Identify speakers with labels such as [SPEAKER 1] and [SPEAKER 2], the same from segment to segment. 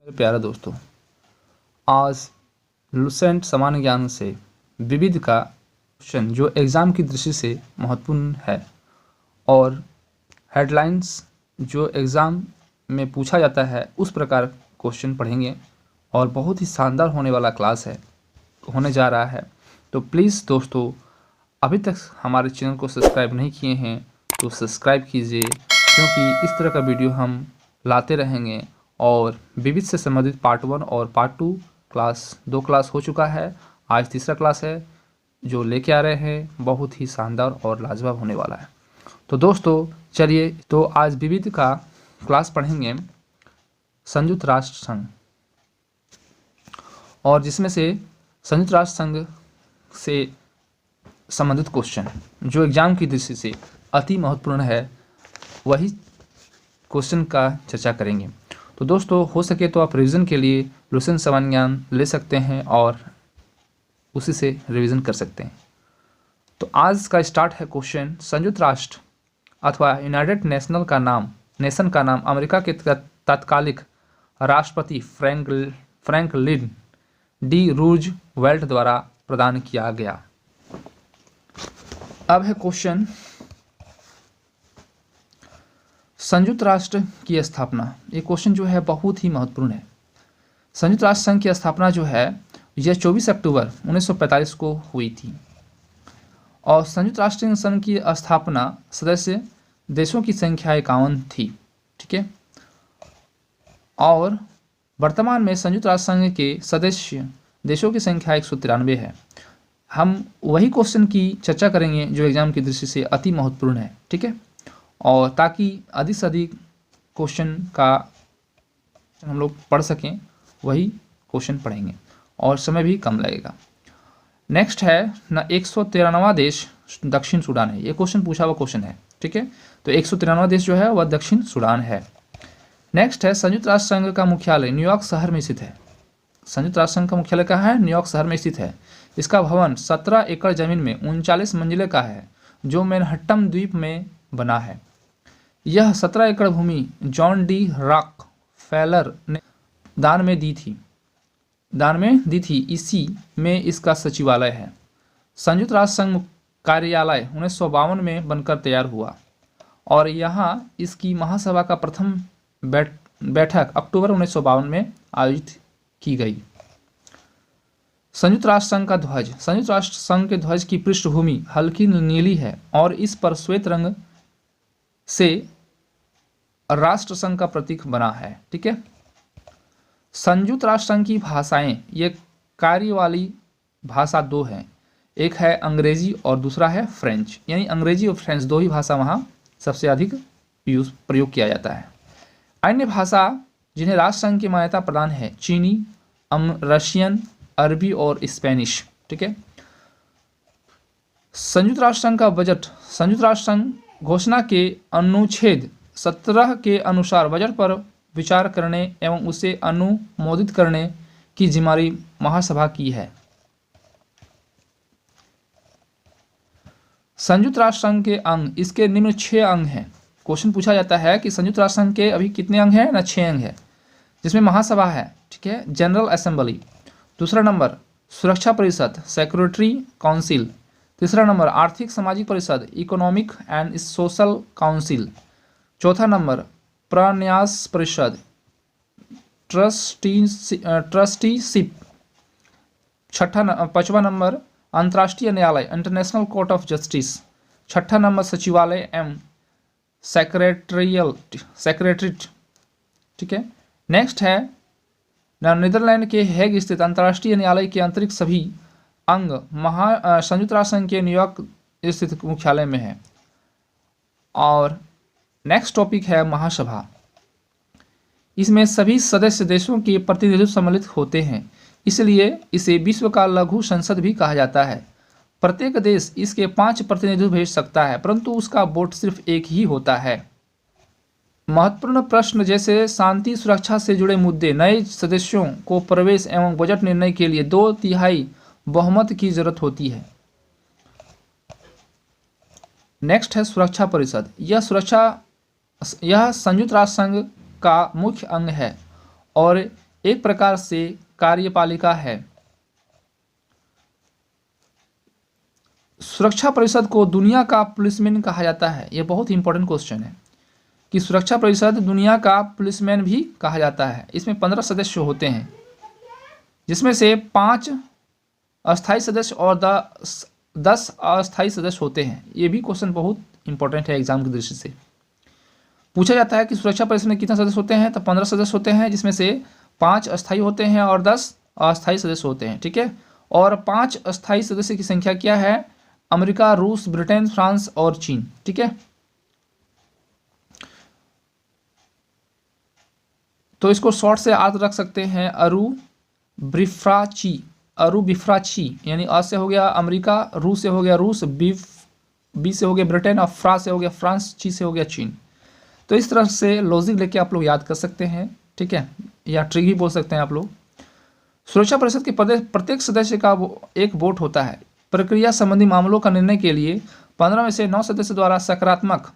[SPEAKER 1] मेरे प्यारे दोस्तों, आज लुसेंट सामान्य ज्ञान से विविध का क्वेश्चन जो एग्ज़ाम की दृष्टि से महत्वपूर्ण है और हेडलाइंस जो एग्ज़ाम में पूछा जाता है उस प्रकार क्वेश्चन पढ़ेंगे और बहुत ही शानदार होने वाला क्लास है होने जा रहा है। तो प्लीज़ दोस्तों, अभी तक हमारे चैनल को सब्सक्राइब नहीं किए हैं तो सब्सक्राइब कीजिए, क्योंकि इस तरह का वीडियो हम लाते रहेंगे। और विविध से संबंधित पार्ट 1 और पार्ट 2 क्लास 2 क्लास हो चुका है, आज तीसरा क्लास है जो लेके आ रहे हैं, बहुत ही शानदार और लाजवाब होने वाला है। तो दोस्तों चलिए, तो आज विविध का क्लास पढ़ेंगे संयुक्त राष्ट्र संघ, और जिसमें से संयुक्त राष्ट्र संघ से संबंधित क्वेश्चन जो एग्जाम की दृष्टि से अति महत्वपूर्ण है वही क्वेश्चन का चर्चा करेंगे। तो दोस्तों, हो सके तो आप रिवीजन के लिए लुसेंट सामान्य ज्ञान ले सकते हैं और उसी से रिवीजन कर सकते हैं। तो आज का स्टार्ट है क्वेश्चन। संयुक्त राष्ट्र अथवा यूनाइटेड नेशन का नाम अमेरिका के तत्कालिक राष्ट्रपति फ्रैंकलिन डी रूजवेल्ट द्वारा प्रदान किया गया। अब है क्वेश्चन, संयुक्त राष्ट्र की स्थापना। ये क्वेश्चन जो है बहुत ही महत्वपूर्ण है। संयुक्त राष्ट्र संघ की स्थापना जो है यह 24 अक्टूबर 1945 को हुई थी और संयुक्त राष्ट्र संघ की स्थापना सदस्य देशों की संख्या 51 थी। ठीक है, और वर्तमान में संयुक्त राष्ट्र संघ के सदस्य देशों की संख्या 193 है। हम वही क्वेश्चन की चर्चा करेंगे जो एग्जाम की दृष्टि से अति महत्वपूर्ण है। ठीक है, और ताकि अधिक से अधिक क्वेश्चन का हम लोग पढ़ सकें वही क्वेश्चन पढ़ेंगे और समय भी कम लगेगा। नेक्स्ट है ना, 193वां देश दक्षिण सूडान है। ये क्वेश्चन पूछा हुआ क्वेश्चन है। ठीक है, तो 193वां देश जो है वह दक्षिण सूडान है। नेक्स्ट है, संयुक्त राष्ट्र संघ का मुख्यालय न्यूयॉर्क शहर में स्थित है। संयुक्त राष्ट्र संघ का मुख्यालय कहाँ है? न्यूयॉर्क शहर में स्थित है। इसका भवन 17 एकड़ जमीन में 39 मंजिले का है जो मैनहट्टन द्वीप में बना है। यह 17 एकड़ भूमि जॉन डी रॉकफेलर ने दान में दी थी। इसी में इसका सचिवालय है। संयुक्त राष्ट्र संघ कार्यालय 1952 में बनकर तैयार हुआ और यहाँ इसकी महासभा का प्रथम बैठक अक्टूबर 1952 में आयोजित की गई। संयुक्त राष्ट्र संघ का ध्वज। संयुक्त राष्ट्र संघ के ध्वज की पृष्ठभूमि हल्की नीली है और इस पर श्वेत रंग से राष्ट्र संघ का प्रतीक बना है। ठीक है, संयुक्त राष्ट्र संघ की भाषाएं, ये कार्य वाली भाषा 2 हैं, एक है अंग्रेजी और दूसरा है फ्रेंच। यानी अंग्रेजी और फ्रेंच 2 ही भाषा वहाँ सबसे अधिक प्रयोग किया जाता है। अन्य भाषा जिन्हें राष्ट्र संघ की मान्यता प्रदान है चीनी, रशियन, अरबी और स्पेनिश। ठीक है, संयुक्त राष्ट्र संघ का बजट। संयुक्त राष्ट्र संघ घोषणा के अनुच्छेद 17 के अनुसार बजट पर विचार करने एवं उसे अनुमोदित करने की जिम्मेदारी महासभा की है। संयुक्त राष्ट्र संघ के अंग, इसके निम्न 6 अंग हैं। क्वेश्चन पूछा जाता है कि संयुक्त राष्ट्र संघ के अभी कितने अंग हैं ना, 6 अंग है, जिसमें महासभा है। ठीक है, जनरल असेंबली। दूसरा नंबर सुरक्षा परिषद, सेक्रेटरी काउंसिल। तीसरा नंबर आर्थिक सामाजिक परिषद, इकोनॉमिक एंड सोशल काउंसिल। चौथा नंबर प्रन्यास परिषद, ट्रस्टीशिप। पांचवा नंबर अंतर्राष्ट्रीय न्यायालय, इंटरनेशनल कोर्ट ऑफ जस्टिस। छठा नंबर सचिवालय एवं सेक्रेटरीट। ठीक है, नेक्स्ट है नीदरलैंड के हेग स्थित अंतर्राष्ट्रीय न्यायालय के अतिरिक्त सभी अंग संयुक्त राष्ट्र संघ के न्यूयॉर्क स्थित मुख्यालय में है। और नेक्स्ट टॉपिक है महासभा। इसमें सभी सदस्य देशों के प्रतिनिधित्व सम्मिलित होते हैं, इसलिए इसे विश्व का लघु संसद भी कहा जाता है। प्रत्येक देश इसके 5 प्रतिनिधि भेज सकता है, परंतु उसका वोट सिर्फ एक ही होता है। महत्वपूर्ण प्रश्न जैसे शांति सुरक्षा से जुड़े मुद्दे, नए सदस्यों को प्रवेश एवं बजट निर्णय के लिए 2/3 बहुमत की जरूरत होती है। नेक्स्ट है सुरक्षा परिषद। यह संयुक्त राष्ट्र संघ का मुख्य अंग है और एक प्रकार से कार्यपालिका है। सुरक्षा परिषद को दुनिया का पुलिसमैन कहा जाता है। यह बहुत ही इंपॉर्टेंट क्वेश्चन है कि सुरक्षा परिषद दुनिया का पुलिसमैन भी कहा जाता है। इसमें 15 सदस्य होते हैं, जिसमें से 5 अस्थायी सदस्य और 10 अस्थायी सदस्य होते हैं। ये भी क्वेश्चन बहुत इंपॉर्टेंट है एग्जाम की दृष्टि से। पूछा जाता है कि सुरक्षा परिषद में कितने सदस्य होते हैं, तो 15 सदस्य होते हैं, जिसमें से 5 अस्थायी होते हैं और 10 अस्थायी सदस्य होते हैं। ठीक है, और 5 अस्थायी सदस्य की संख्या क्या है? अमेरिका, रूस, ब्रिटेन, फ्रांस और चीन। ठीक है, तो इसको शॉर्ट से याद रख सकते हैं, अरुबिफ्राची, यानी अ से हो गया अमेरिका, रू से हो गया रूस, बी से हो गया ब्रिटेन और फ्रा से हो गया फ्रांस, ची से हो गया चीन। तो इस तरह से लॉजिक लेके आप लोग याद कर सकते हैं। ठीक है, या ट्रिक भी बोल सकते हैं आप लोग। सुरक्षा परिषद के प्रत्येक सदस्य का एक वोट होता है। प्रक्रिया संबंधी मामलों का निर्णय के लिए 15 में से 9 सदस्य द्वारा सकारात्मक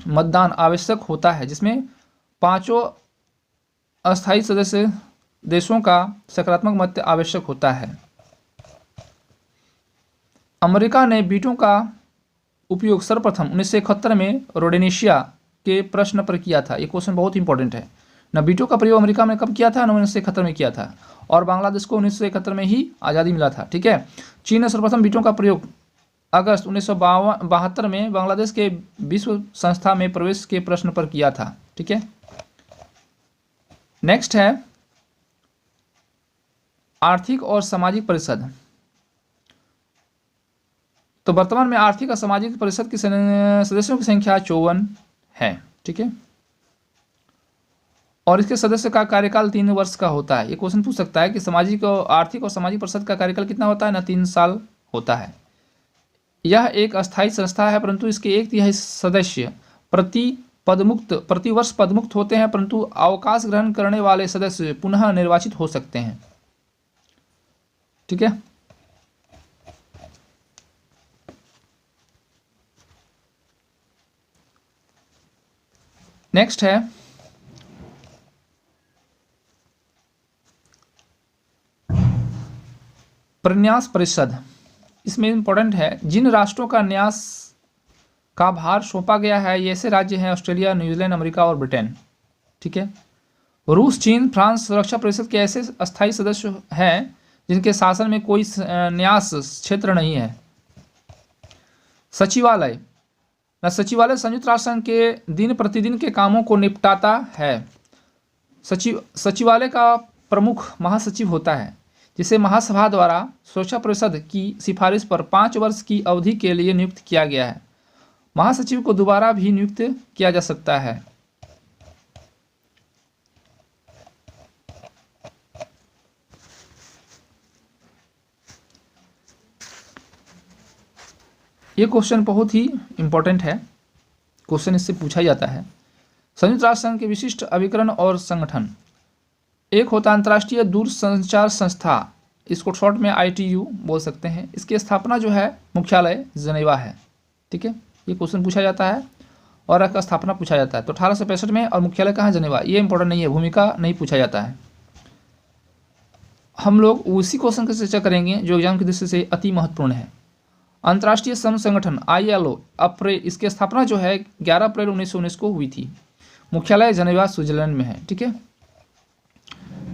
[SPEAKER 1] मतदान आवश्यक होता है, जिसमें 5 अस्थायी सदस्य देशों का सकारात्मक मत आवश्यक होता है। अमेरिका ने वीटो का उपयोग सर्वप्रथम 1971 में रोडेनेशिया के प्रश्न पर किया था। ये क्वेश्चन बहुत इंपॉर्टेंट है ना। वीटो का प्रयोग अमेरिका में कब किया था? 1971 में किया था, और बांग्लादेश को 1971 में ही आज़ादी मिला था। ठीक है, चीन ने सर्वप्रथम वीटो का प्रयोग अगस्त 1972 में बांग्लादेश के विश्व संस्था में प्रवेश के प्रश्न पर किया था। ठीक है, नेक्स्ट है आर्थिक और सामाजिक परिषद। तो वर्तमान में आर्थिक और सामाजिक परिषद की सदस्यों की संख्या 54 है। ठीक है, और इसके सदस्य का कार्यकाल 3 वर्ष का होता है। ये क्वेश्चन पूछ सकता है कि सामाजिक और आर्थिक और सामाजिक परिषद का कार्यकाल कितना होता है ना? 3 साल होता है। यह एक अस्थायी संस्था है, परंतु इसके 1/3 सदस्य प्रतिवर्ष पदमुक्त होते हैं, परंतु अवकाश ग्रहण करने वाले सदस्य पुनः निर्वाचित हो सकते हैं। ठीक है, नेक्स्ट है प्रन्यास परिषद। इसमें इंपॉर्टेंट है, जिन राष्ट्रों का न्यास का भार सौंपा गया है ये ऐसे राज्य हैं ऑस्ट्रेलिया, न्यूजीलैंड, अमेरिका और ब्रिटेन। ठीक है, रूस, चीन, फ्रांस सुरक्षा परिषद के ऐसे अस्थायी सदस्य हैं जिनके शासन में कोई न्यास क्षेत्र नहीं है। सचिवालय संयुक्त राष्ट्र संघ के दिन प्रतिदिन के कामों को निपटाता है। सचिवालय का प्रमुख महासचिव होता है, जिसे महासभा द्वारा सुरक्षा परिषद की सिफारिश पर 5 वर्ष की अवधि के लिए नियुक्त किया गया है। महासचिव को दोबारा भी नियुक्त किया जा सकता है। ये क्वेश्चन बहुत ही इंपॉर्टेंट है, क्वेश्चन इससे पूछा जाता है। संयुक्त राष्ट्र संघ के विशिष्ट अभिकरण और संगठन, एक होता है अंतर्राष्ट्रीय दूरसंचार संस्था, इसको शॉर्ट में ITU बोल सकते हैं। इसकी स्थापना जो है मुख्यालय जनेवा है। ठीक है, ये क्वेश्चन पूछा जाता है और इसका स्थापना पूछा जाता है। तो 1865 में, और मुख्यालय कहाँ है? जनेवा। ये इंपॉर्टेंट नहीं है, भूमिका नहीं पूछा जाता है। हम लोग उसी क्वेश्चन की चर्चा करेंगे जो एग्जाम की दृष्टि से अति महत्वपूर्ण है। अंतर्राष्ट्रीय श्रम संगठन ILO, इसकी स्थापना जो है 11 अप्रैल 1919 को हुई थी। मुख्यालय जनेवा स्विट्जरलैंड में है। ठीक है,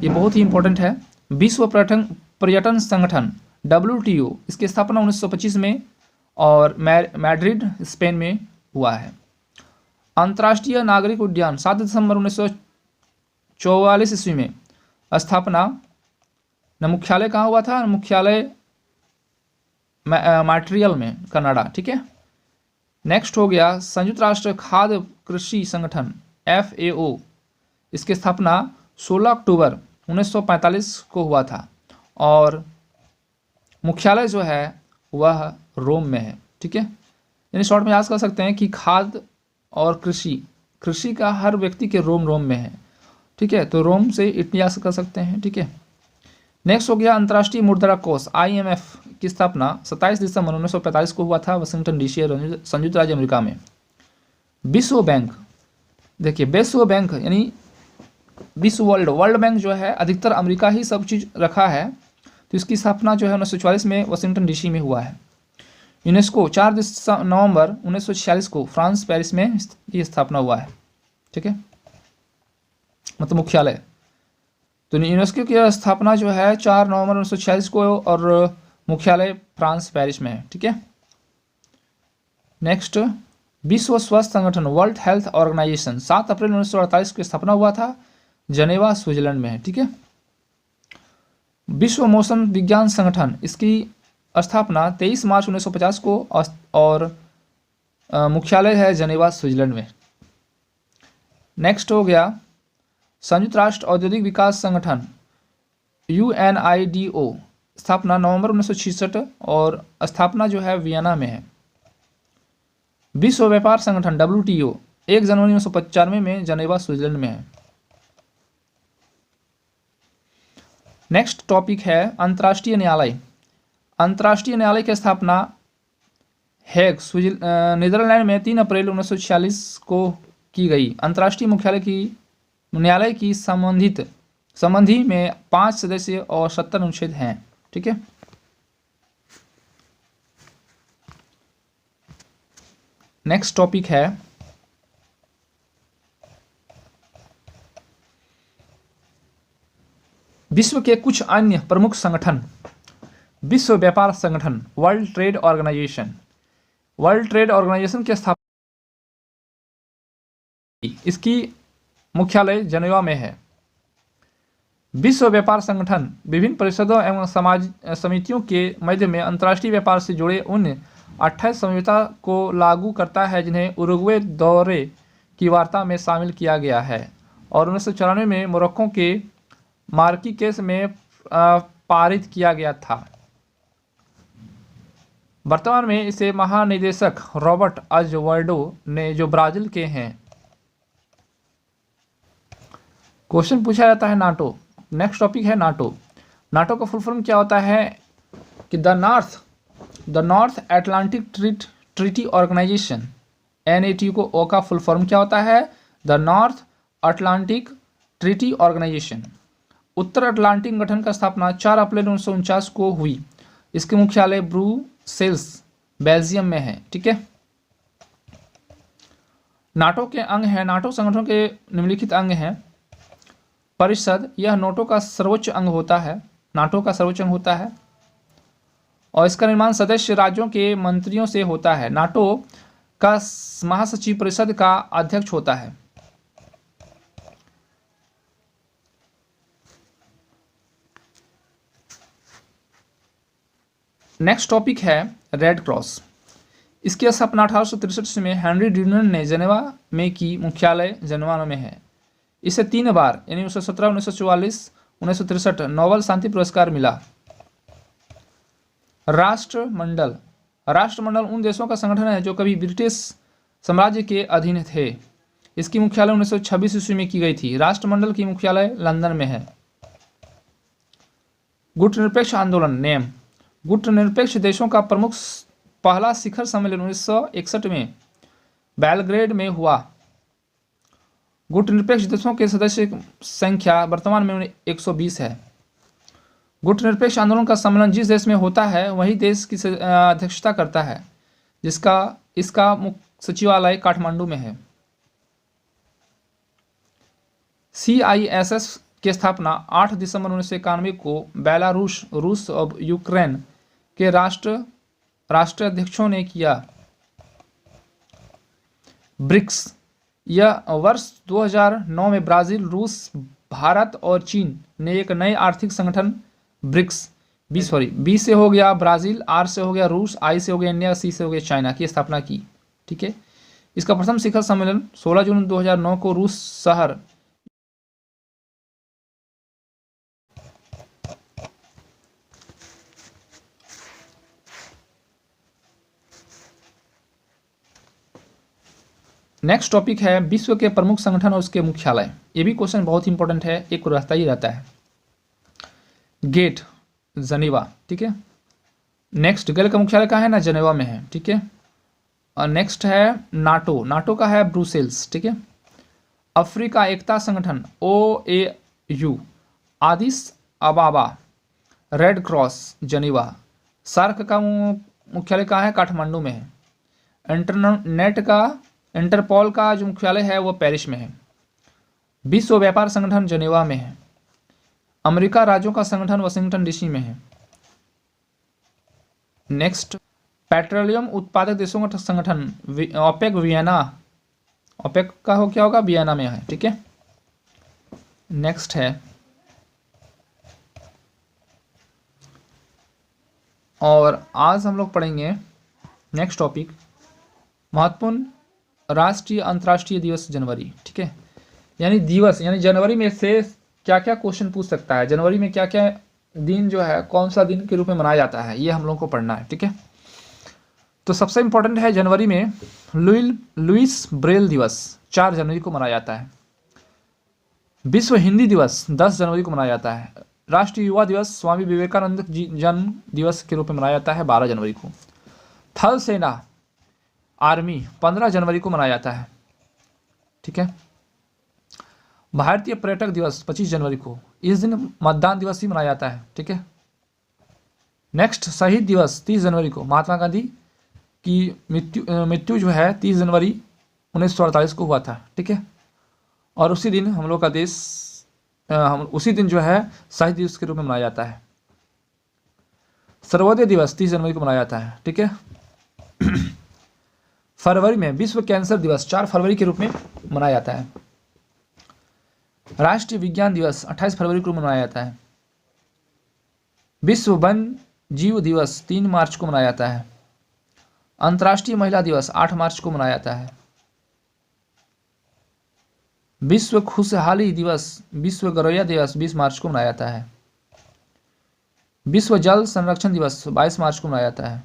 [SPEAKER 1] ये बहुत ही इंपॉर्टेंट है। विश्व पर्यटन संगठन WTO, इसकी स्थापना 1925 में और मैड्रिड स्पेन में हुआ है। अंतर्राष्ट्रीय नागरिक उद्यान 7 दिसंबर 1944 ईस्वी में स्थापना। न मुख्यालय कहाँ हुआ था? मुख्यालय मॉन्ट्रियल में, कनाडा। ठीक है, नेक्स्ट हो गया संयुक्त राष्ट्र खाद्य कृषि संगठन FAO, इसकी स्थापना 16 अक्टूबर 1945 को हुआ था और मुख्यालय जो है वह रोम में है। ठीक है, यानी शॉर्ट में याद कर सकते हैं कि खाद्य और कृषि का हर व्यक्ति के रोम में है। ठीक है, तो रोम से इतिहास कर सकते हैं। ठीक है, नेक्स्ट हो गया अंतर्राष्ट्रीय मुद्रा कोष IMF की स्थापना 27 दिसंबर 1945 को हुआ था, वाशिंगटन DC, संयुक्त राज्य अमेरिका में। विश्व बैंक, देखिए विश्व बैंक यानी विश्व वर्ल्ड बैंक जो है अधिकतर अमेरिका ही सब चीज़ रखा है, तो इसकी स्थापना जो है 1944 में वाशिंगटन डीसी में हुआ है। यूनेस्को 4 नवंबर 1946 को फ्रांस पेरिस में इसकी स्थापना हुआ है, ठीक है, मतलब मुख्यालय। तो यूनेस्को की स्थापना जो है 4 नवंबर 1946 को और मुख्यालय फ्रांस पेरिस में है, ठीक है। नेक्स्ट, विश्व स्वास्थ्य संगठन वर्ल्ड हेल्थ ऑर्गेनाइजेशन 7 अप्रैल 1948 की स्थापना हुआ था, जनेवा स्विट्जरलैंड में है, ठीक है। विश्व मौसम विज्ञान संगठन, इसकी स्थापना 23 मार्च 1950 को और मुख्यालय है जनेवा स्विट्जरलैंड में। नेक्स्ट हो गया संयुक्त राष्ट्र औद्योगिक विकास संगठन UNIDO, स्थापना नवंबर 1966 और स्थापना जो है वियना में है। विश्व व्यापार संगठन WTO 1 जनवरी 1995 में जनेवा स्विट्जरलैंड में है। नेक्स्ट टॉपिक है अंतर्राष्ट्रीय न्यायालय। अंतर्राष्ट्रीय न्यायालय की स्थापना हेग नीदरलैंड में 3 अप्रैल 1946 को की गई। अंतर्राष्ट्रीय मुख्यालय की न्यायालय की संबंधी में 5 सदस्य और 70 अनुच्छेद हैं, ठीक है। नेक्स्ट टॉपिक है विश्व के कुछ अन्य प्रमुख संगठन। विश्व व्यापार संगठन world trade organisation, world trade organisation की स्थापना, इसकी मुख्यालय जेनेवा में है। विश्व व्यापार संगठन विभिन्न परिषदों एवं समितियों के मध्य में अंतर्राष्ट्रीय व्यापार से जुड़े उन 28 समझौता को लागू करता है जिन्हें उरुग्वे दौरे की वार्ता में शामिल किया गया है और 1994 में मोरक्को के मार्राकेश में पारित किया गया था। वर्तमान में इसे महानिदेशक रॉबर्ट अजवर्डो ने, जो ब्राजील के हैं। क्वेश्चन पूछा जाता है नाटो। नेक्स्ट टॉपिक है नाटो। नाटो का फुल फॉर्म क्या होता है कि the North Atlantic Treaty Organisation, NATO को का फुल फॉर्म क्या होता है, the North Atlantic Treaty Organisation. उत्तर अटलांटिक गठन का स्थापना 4 अप्रैल 1949 को हुई। इसके मुख्यालय ब्रुसेल्स बेल्जियम में है, ठीक है। नाटो के अंग हैं, नाटो संगठन के निम्नलिखित अंग हैं। परिषद, यह नाटो का सर्वोच्च अंग होता है, नाटो का सर्वोच्च अंग होता है और इसका निर्माण सदस्य राज्यों के मंत्रियों से होता है। नाटो का महासचिव परिषद का अध्यक्ष होता है। नेक्स्ट टॉपिक है रेड क्रॉस। इसकी स्थापना 1863 में हेनरी ड्यूनेंट ने जेनेवा में की, मुख्यालय जेनेवा में है। इसे 3 बार यानी 1917, 1944, 1963 नोबेल शांति पुरस्कार मिला। राष्ट्रमंडल उन देशों का संगठन है जो कभी ब्रिटिश साम्राज्य के अधीन थे। इसकी मुख्यालय 1926 ईस्वी में की गई थी। राष्ट्रमंडल की मुख्यालय लंदन में है। गुटनिरपेक्ष आंदोलन नेम, गुटनिरपेक्ष देशों का प्रमुख पहला शिखर सम्मेलन 1961 में बेलग्रेड में हुआ। गुटनिरपेक्ष देशों के सदस्य संख्या वर्तमान में 120 है। गुटनिरपेक्ष आंदोलन का सम्मेलन जिस देश में होता है वही देश की अध्यक्षता करता है, इसका मुख्य सचिवालय काठमांडू में है। CISS की स्थापना 8 दिसंबर 1991 को बेलारूस, रूस और यूक्रेन के राष्ट्राध्यक्षों ने किया। ब्रिक्स, यह वर्ष 2009 में ब्राजील, रूस, भारत और चीन ने एक नए आर्थिक संगठन ब्रिक्स, B से हो गया ब्राजील, R से हो गया रूस, I से हो गया इंडिया, C से हो गया चाइना की स्थापना की, ठीक है। इसका प्रथम शिखर सम्मेलन 16 जून 2009 को रूस शहर नेक्स्ट टॉपिक है विश्व के प्रमुख संगठन और उसके मुख्यालय। ये भी क्वेश्चन बहुत इंपॉर्टेंट है, एक रहता ही रहता है। गेट जनेवा, ठीक है। नेक्स्ट, गेल का मुख्यालय कहाँ है ना, जनेवा में है, ठीक है। और नेक्स्ट है नाटो, नाटो का है ब्रुसेल्स, ठीक है। अफ्रीका एकता संगठन OAU, Addis Ababa, Red Cross Geneva, SAARC का मुख्यालय कहाँ है? काठमांडू में है। इंटरपोल का जो मुख्यालय है वो पेरिस में है। विश्व व्यापार संगठन जनेवा में है। अमेरिका राज्यों का संगठन वाशिंगटन DC में है। नेक्स्ट, पेट्रोलियम उत्पादक देशों का संगठन ओपेक वियना, ओपेक का हो क्या होगा? वियना में है। ठीक है। नेक्स्ट है, और आज हम लोग पढ़ेंगे नेक्स्ट टॉपिक, महत्वपूर्ण राष्ट्रीय अंतर्राष्ट्रीय दिवस जनवरी। ठीक है, यानी दिवस, यानी जनवरी में से क्या क्या क्वेश्चन पूछ सकता है, जनवरी में क्या क्या दिन जो है कौन सा दिन के रूप में मनाया जाता है, ये हम लोग को पढ़ना है। ठीक है, तो सबसे इंपॉर्टेंट है, जनवरी में लुइस ब्रेल दिवस 4 जनवरी को मनाया जाता है। विश्व हिंदी दिवस 10 जनवरी को मनाया जाता है। राष्ट्रीय युवा दिवस स्वामी विवेकानंद जन्म दिवस के रूप में मनाया जाता है 12 जनवरी को। थल सेना आर्मी 15 जनवरी को मनाया जाता है। ठीक है, भारतीय पर्यटक दिवस 25 जनवरी को, इस दिन मतदान दिवस भी मनाया जाता है। ठीक है, नेक्स्ट, शहीद दिवस 30 जनवरी को, महात्मा गांधी की मृत्यु जो है 30 जनवरी 1948 को हुआ था। ठीक है, और उसी दिन हम लोग का देश उसी दिन जो है शहीद दिवस के रूप में मनाया जाता है। सर्वोदय दिवस 30 जनवरी को मनाया जाता है। ठीक है, फरवरी में विश्व कैंसर दिवस 4 फरवरी के रूप में मनाया जाता है। राष्ट्रीय विज्ञान दिवस 28 फरवरी को मनाया जाता है। विश्व वन जीव दिवस 3 मार्च को मनाया जाता है। अंतर्राष्ट्रीय महिला दिवस 8 मार्च को मनाया जाता है। विश्व खुशहाली दिवस, विश्व गौरैया दिवस 20 मार्च को मनाया जाता है। विश्व जल संरक्षण दिवस 22 मार्च को मनाया जाता है।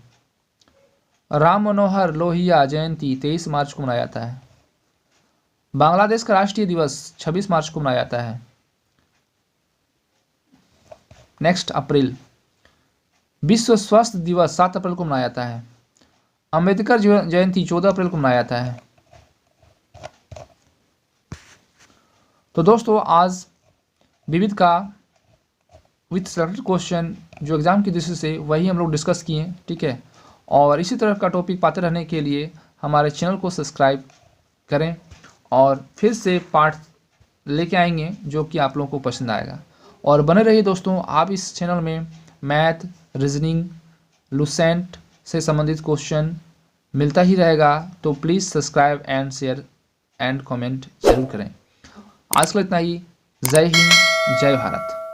[SPEAKER 1] राम मनोहर लोहिया जयंती 23 मार्च को मनाया जाता है। बांग्लादेश का राष्ट्रीय दिवस 26 मार्च को मनाया जाता है। नेक्स्ट, अप्रैल, विश्व स्वास्थ्य दिवस 7 अप्रैल को मनाया जाता है। अंबेडकर जयंती 14 अप्रैल को मनाया जाता है। तो दोस्तों, आज विविध का विथ सेलेक्टेड क्वेश्चन जो एग्जाम की दृष्टि से वही हम लोग डिस्कस किए। ठीक है, और इसी तरह का टॉपिक पाते रहने के लिए हमारे चैनल को सब्सक्राइब करें, और फिर से पार्ट लेके आएंगे जो कि आप लोगों को पसंद आएगा। और बने रहिए दोस्तों, आप इस चैनल में मैथ, रीजनिंग, लुसेंट से संबंधित क्वेश्चन मिलता ही रहेगा। तो please subscribe and share and comment जरूर करें। आज के लिए इतना ही। जय हिंद, जय भारत।